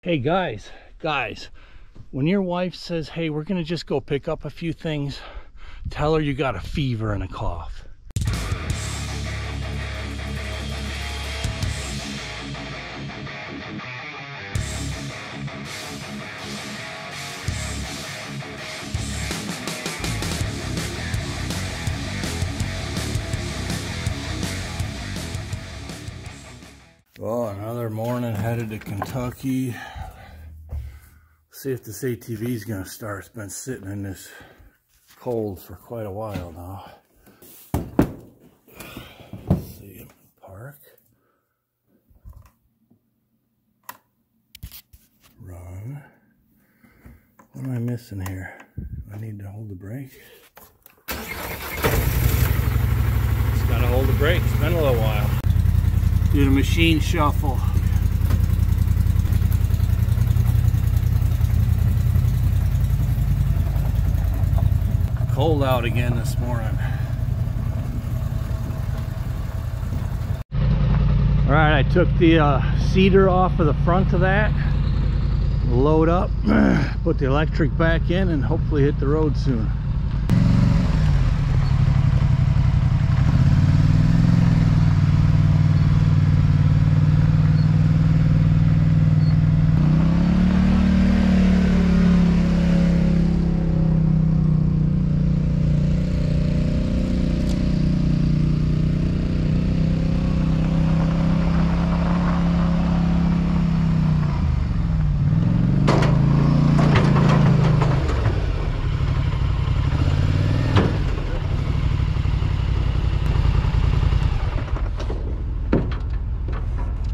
Hey guys, when your wife says, hey, we're gonna just go pick up a few things, tell her you got a fever and a cough. Well, another morning headed to Kentucky. See if this ATV is going to start. It's been sitting in this cold for quite a while now. Let's see, park. Run. What am I missing here? I need to hold the brake. Just got to hold the brake. It's been a little while. Do the machine shuffle. Cold out again this morning. All right, I took the cedar off of the front of that. Load up, put the electric back in, and hopefully hit the road soon.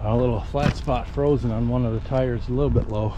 A little flat spot frozen on one of the tires, a little bit low.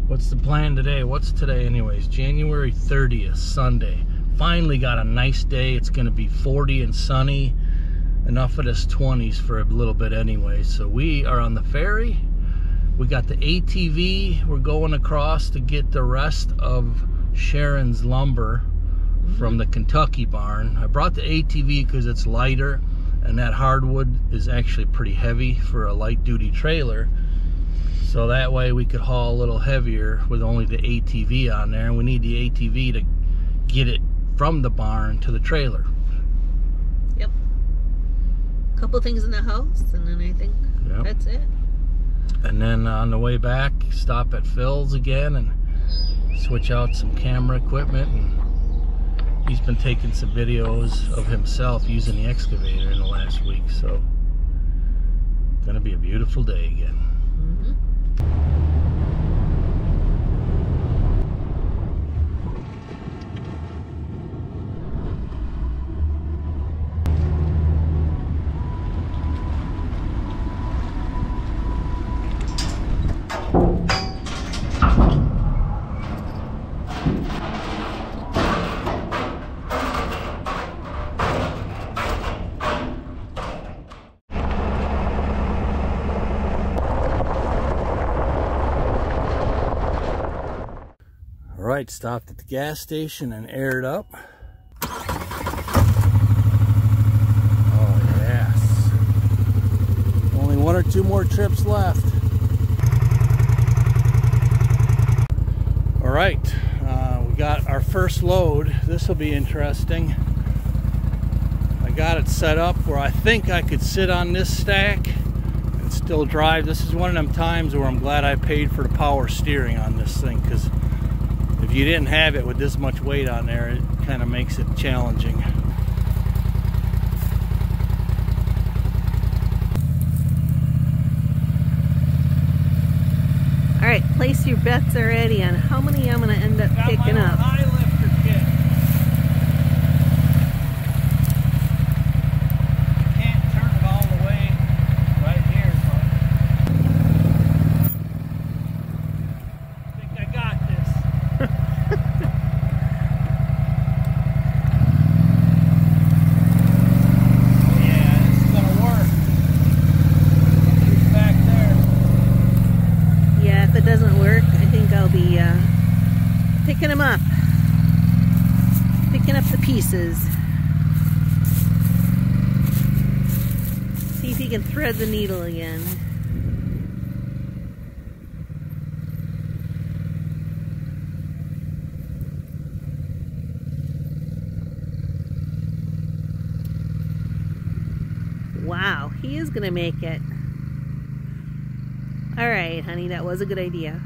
What's the plan today? What's today anyways? January 30th, Sunday. Finally got a nice day. It's going to be 40 and sunny. Enough of this 20s for a little bit anyway. So we are on the ferry. We got the ATV. We're going across to get the rest of Sharon's lumber from the Kentucky barn. I brought the ATV because it's lighter, and that hardwood is actually pretty heavy for a light duty trailer. So that way we could haul a little heavier with only the ATV on there. And we need the ATV to get it from the barn to the trailer. Yep. A couple things in the house, and then I think that's it. And then on the way back, stop at Phil's again and switch out some camera equipment. And he's been taking some videos of himself using the excavator in the last week. So it's gonna be a beautiful day again. Alright, stopped at the gas station and aired up. Oh yes. Only one or two more trips left. Alright, we got our first load. This will be interesting. I got it set up where I think I could sit on this stack and still drive. This is one of them times where I'm glad I paid for the power steering on this thing, because if you didn't have it with this much weight on there, it kind of makes it challenging. All right, place your bets already on how many I'm going to end up picking up. pieces. See if you can thread the needle again. Wow, he is gonna make it. All right, honey, that was a good idea.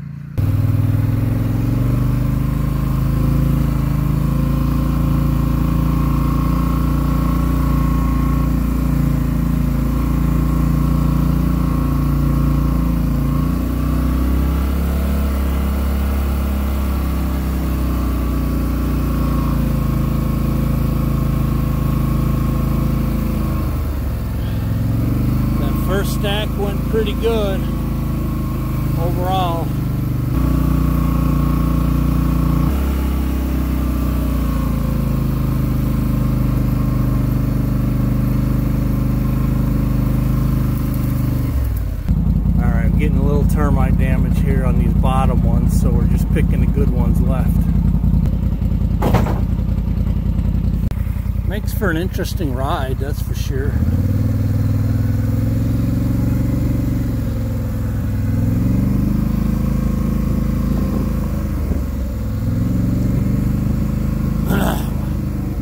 First stack went pretty good overall. Alright, I'm getting a little termite damage here on these bottom ones, so we're just picking the good ones left. Makes for an interesting ride, that's for sure.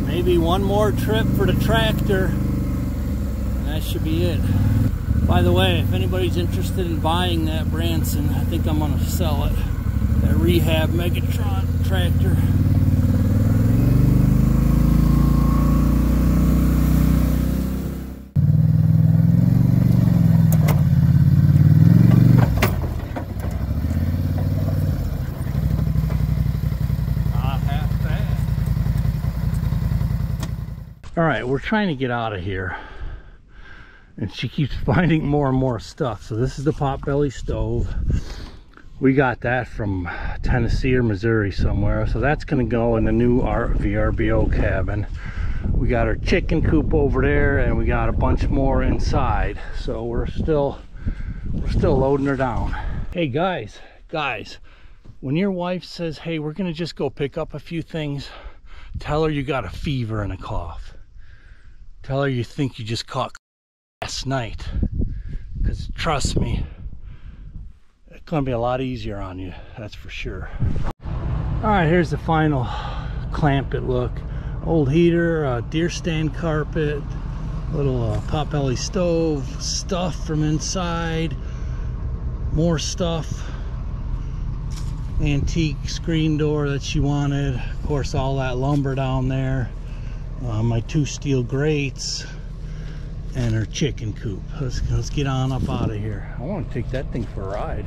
Maybe one more trip for the tractor, and that should be it. By the way, if anybody's interested in buying that Branson, I think I'm going to sell it. That rehab Megatron tractor. All right, we're trying to get out of here, and she keeps finding more and more stuff. So this is the potbelly stove. We got that from Tennessee or Missouri somewhere. So that's gonna go in the new VRBO cabin. We got our chicken coop over there, and we got a bunch more inside. So we're still loading her down. Hey guys, when your wife says, hey, we're gonna just go pick up a few things, tell her you got a fever and a cough. Tell her you think you just caught last night, because trust me, it's gonna be a lot easier on you, that's for sure. All right, here's the final clamp it look. Old heater, deer stand carpet, little potbelly stove, stuff from inside, more stuff, antique screen door that she wanted, of course all that lumber down there. My 2 steel grates, and her chicken coop. Let's get on up out of here. I want to take that thing for a ride.